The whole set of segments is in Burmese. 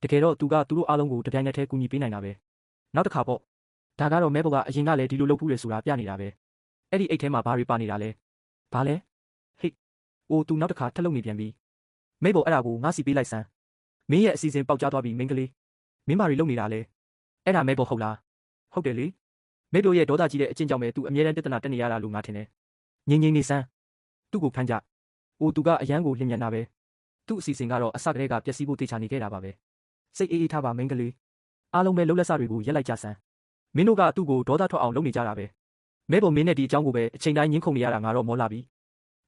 တကယ်တော့သူကသူတို့အားလုံးကိုတပြိုင်နက်တည်းကူညီပေးနိုင်တာပဲနောက်တစ်ခါပေါ့ဒါကတော့မဲဘော်ကအရင်ကလည်းဒီလိုလုပ်ဖူးတယ်ဆိုတာပြနေတာပဲအဲ့ဒီအိတ်ထဲမှာဘာတွေပါနေတာလဲဘာလဲဟိတ်အိုးသူနောက်တစ်ခါထက်လုံနေပြန်ပြီမဲဘော်အဲ့ဒါကိုငါစီပေးလိုက်စမ်းမင်းရဲ့အစီအစဉ်ပေါက်ကြားသွားပြီမင်းကလေးမင်းဘာတွေလုပ်နေတာလဲအဲ့ဒါမဲဘော်ဟုတ်လားဟုတ်တယ်လေမဲဘော်ရဲ့ဒေါသကြီးတဲ့အကျင့်ကြောင့်ပဲသူအမြဲတမ်းပြဿနာတက်နေရတာလို့ငါထင်တယ်ငိမ့်နေစမ်းသူ့ကိုဖမ်းကြအိုးသူကအရန်ကိုလျင်မြန်တာပဲသူ့အစီအစဉ်ကတော့အစကတည်းကပျက်စီးဖို့တေချာနေခဲ့တာပါပဲစိတ်အေးအေးထားပါမင်းကလေးအားလုံးပဲလှုပ်လက်စတွေကိုရက်လိုက်ကြစမ်းမင်းတို့ကသူ့ကိုဒေါသထွက်အောင်လုပ်နေကြတာပဲမဲပေါ်မင်းနဲ့ဒီအကြောင်းကိုပဲအချိန်တိုင်းညှင်းခုန်နေရတာငါတော့မောလာပြီ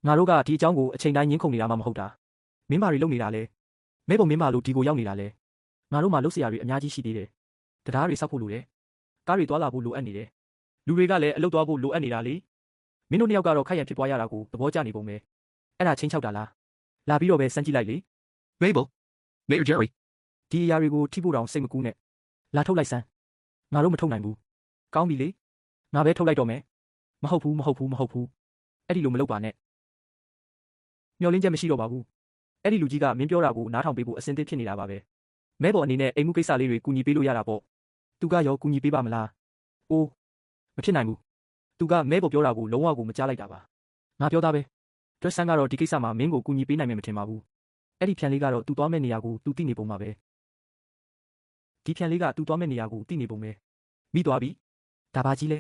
ငါတို့ကဒီအကြောင်းကိုအချိန်တိုင်းညှင်းခုန်နေတာမှမဟုတ်တာမင်းဘာတွေလုပ်နေတာလဲမဲပေါ်မင်းဘာလို့ဒီကိုရောက်နေတာလဲငါတို့မှလှုပ်เสียရတွေအများကြီးရှိသေးတယ်တရားတွေစောက်ဖို့လိုတယ်ကားတွေသွားလာဖို့လိုအပ်နေတယ်လူတွေကလည်းအလုပ်သွားဖို့လိုအပ်နေတာလေမင်းတို့နှစ်ယောက်ကတော့ခိုက်ရန်ဖြစ်သွားရတာကိုသဘောကျနေပုံပဲအဲ့ဒါချင်းချောက်တာလားလာပြီးတော့ပဲစမ်းကြည့်လိုက်လေ Mabel. Mayor Jerry. ဒီအရာတွေကိုထိဖို့တောင်စိတ်မကူးနဲ့လာထုတ်လိုက်စမ်းငါတို့မထုတ်နိုင်ဘူးကောင်းပြီလေငါပဲထုတ်လိုက်တော့မယ်မဟုတ်ဘူးအဲ့ဒီလိုမလုပ်ပါနဲ့မျောလင်းချက်မရှိတော့ပါဘူးအဲ့ဒီလူကြီးကမင်းပြောတာကိုနားထောင်ပေးဖို့အစင်းသစ်ဖြစ်နေတာပါပဲမဲပေါ်အနေနဲ့အိမ်မှုကိစ္စလေးတွေကူညီပေးလို့ရတာပေါ့သူကရောကူညီပေးပါမလားအိုးမဖြစ်နိုင်ဘူးသူကမဲပေါ်ပြောတာကိုလုံးဝကိုမကြားလိုက်တာပါငါပြောသားပဲတွက်ဆန်းကတော့ဒီကိစ္စမှာမင်းကိုကူညီပေးနိုင်မယ်မထင်ပါဘူးအဲ့ဒီဖြန်လေးကတော့သူသွားမဲ့နေရာကိုသူသိနေပုံပါပဲဒီဖြန်လေးကသူသွားမဲ့နေရာကိုသိနေပုံပဲမိသွားပြီဒါပါကြီးလဲ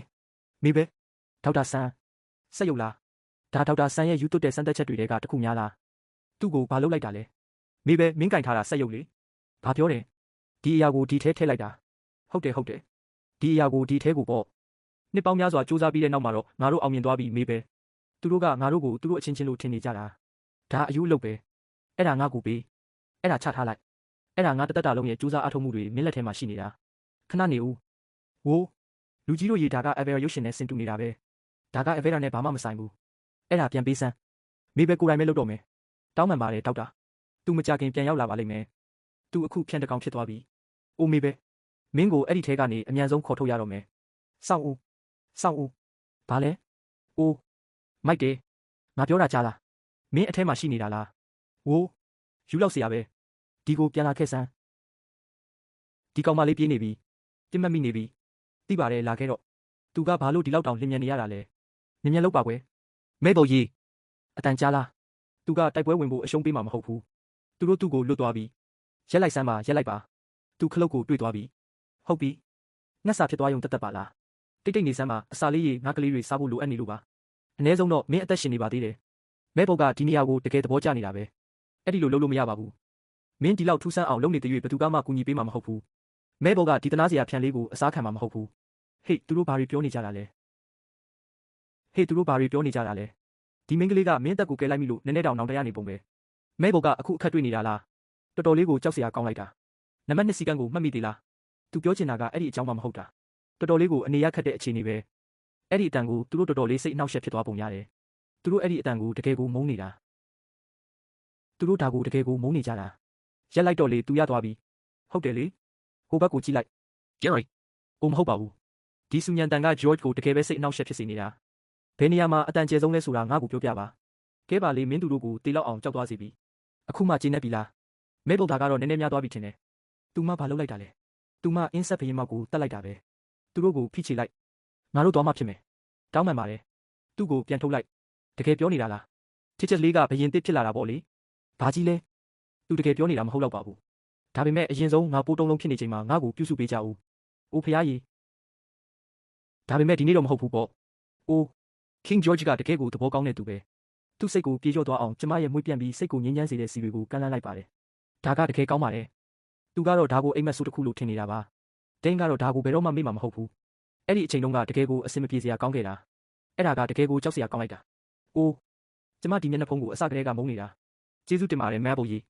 မေပဲဒေါက်တာဆန်းစက်ရုပ်လားဒါဒေါက်တာဆန်းရဲ့ယူသွတ်တဲ့စမ်းသပ်ချက်တွေကတခုများလားသူ့ကိုဘာလုပ်လိုက်တာလဲမေပဲမင်းကင်ထားတာစက်ရုပ်လေဘာပြောတယ်ဒီအရာကိုဒီထဲထည့်လိုက်တာဟုတ်တယ်ဒီအရာကိုဒီထဲကိုပေါ့နှစ်ပေါင်းများစွာစူးစမ်းပြီးတဲ့နောက်မှာတော့ငါတို့အောင်မြင်သွားပြီမေပဲသူတို့ကငါတို့ကိုသူတို့အချင်းချင်းလို့ထင်နေကြတာဒါအယူအလုပ်ပဲအဲ့ဒါငါ့ကိုပေးအဲ့ဒါချထားလိုက်အဲ့ဒါငါတသက်တာလုံးရဲ့စူးစမ်းအထောက်မှုတွေမင်းလက်ထဲမှာရှိနေတာခဏနေဦးဝိုးလူကြီးတို့ရေဒါကအဗေရာရုပ်ရှင်နဲ့ဆင်တူနေတာပဲဒါကအဗေရာနဲ့ဘာမှမဆိုင်ဘူးအဲ့ဒါပြန်ပေးစမ်းမေပဲကိုယ်တိုင်ပဲလုပ်တော့မယ်တောင်းပန်ပါတယ်ဒေါက်တာသူမကြခင်ပြန်ရောက်လာပါလိမ့်မယ်သူအခုဖြန်တကောင်ဖြစ်သွားပြီအိုမေပဲမင်းကိုအဲ့ဒီထဲကနေအမြန်ဆုံးခေါ်ထုတ်ရတော့မယ်စောင့်ဦးဘာလဲအိုးမိုက်တယ်ငါပြောတာကြားလားမင်းအထဲမှာရှိနေတာလားဝိုးယူလောက်เสียပဲဒီကိုပြန်လာခဲ့စမ်းဒီကောင်မလေးပြေးနေပြီတင်မတ်မိနေပြီသိပါတယ်လာခဲ့တော့သူကဘာလို့ဒီလောက်တောင်လင်မြန်နေရတာလဲမြန်မြန်လောက်ပါကွယ်မဲပေါ်ကြီးအတန်ကြားလားသူကတိုက်ပွဲဝင်ဖို့အရှုံးပေးမှာမဟုတ်ဘူးသူတို့သူ့ကိုလွတ်သွားပြီရက်လိုက်စမ်းပါရက်လိုက်ပါသူခလုတ်ကိုတွေ့သွားပြီဟုတ်ပြီငှက်စာဖြစ်သွားရုံတက်ပါလားတိတ်နေစမ်းပါအစာလေးရေငါကလေးတွေစားဖို့လိုအပ်နေလို့ပါအနည်းဆုံးတော့မင်းအသက်ရှင်နေပါသေးတယ်မဲပေါ်ကဒီနေရာကိုတကယ်သဘောကျနေတာပဲအဲ့ဒီလိုလုပ်လို့မရပါဘူးမင်းဒီလောက်ထူးဆန်းအောင်လုပ်နေတဲ့၍ဘယ်သူမှကူညီပေးမှာမဟုတ်ဘူးမဲဘော်ကဒီတနာစရာဖြန်လေးကိုအစားခံမှာမဟုတ်ဘူးဟေ့သူတို့ဘာတွေပြောနေကြတာလဲဒီမင်းကလေးကမင်းအသက်ကိုကယ်လိုက်ပြီလို့နည်းနည်းတောင်နောင်တရနေပုံပဲမဲဘော်ကအခုအခက်တွေ့နေတာလားတော်တော်လေးကိုကြောက်စရာကောင်းလိုက်တာနံပါတ်2စီကန်းကိုမှတ်မိသေးလားသူပြောချင်တာကအဲ့ဒီအကြောင်းမှမဟုတ်တာတော်တော်လေးကိုအနေရခက်တဲ့အခြေအနေပဲအဲ့ဒီအတန်ကိုသူတို့တော်တော်လေးစိတ်အနှောက်အယှက်ဖြစ်သွားပုံရတယ်သူတို့အဲ့ဒီအတန်ကိုတကယ်ကိုမုန်းနေတာသူတို့ဒါကိုတကယ်ကိုမုန်းနေကြတာရက်လိုက်တော့လေသူရသွားပြီဟုတ်တယ်လေဟိုဘက်ကိုကြည့်လိုက် Jerry. အိုမဟုတ်ပါဘူးဒီဆူညံတန်က George ကိုတကယ်ပဲစိတ်အနှောက်အယှက်ဖြစ်စေနေတာဘယ်နေရာမှာအတန်ကျဲဆုံးလဲဆိုတာငါ့ကိုပြောပြပါကဲပါလေမင်းသူတို့ကိုတေလောက်အောင်ကြောက်သွားစေပြီအခုမှကျင်းနေပြီလားမဲဘုတ်တာကတော့နည်းနည်းများသွားပြီထင်တယ်သူမဘာလုပ်လိုက်တာလဲသူမအင်းဆက်ဖရင်မောက်ကိုတတ်လိုက်တာပဲသူတို့ကိုဖိချေလိုက်ငါတို့သွားမှဖြစ်မယ်တောင်းပန်ပါတယ်သူ့ကိုပြန်ထုတ်လိုက်တကယ်ပြောနေတာလားချစ်ချက်လေးကဘယင်တစ်ဖြစ်လာတာပေါ့လေဘာကြီးလဲသူတကယ်ပြောနေတာမဟုတ်တော့ပါဘူးဒါပေမဲ့အရင်ဆုံးငါပိုးတုံးလုံးဖြစ်နေချိန်မှာငါ့ကိုပြုစုပေးကြဦးအိုးဖရားကြီးဒါပေမဲ့ဒီနေ့တော့မဟုတ်ဘူးပေါ့အိုး King George ကတကယ်ကိုသဘောကောင်းတဲ့သူပဲသူ့စိတ်ကိုပြေလျော့သွားအောင်ကျမရဲ့မွေးပြန်ပြီးစိတ်ကိုငြိမ်းချမ်းစေတဲ့စီတွေကိုကမ်းလှမ်းလိုက်ပါတယ်ဒါကတကယ်ကောင်းပါတယ်သူကတော့ဒါကိုအိမ်မက်ဆိုးတစ်ခုလို့ထင်နေတာပါတင်းကတော့ဒါကိုဘယ်တော့မှမေ့မှာမဟုတ်ဘူးအဲ့ဒီအချိန်တုန်းကတကယ်ကိုအဆင်မပြေစရာကောင်းခဲ့တာအဲ့ဒါကတကယ်ကိုကြောက်စရာကောင်းလိုက်တာအိုးကျမဒီမျက်နှာဖုံးကိုအစကတည်းကမုန်းနေတာကျေးဇူးတင်ပါတယ်မဲဘိုကြီး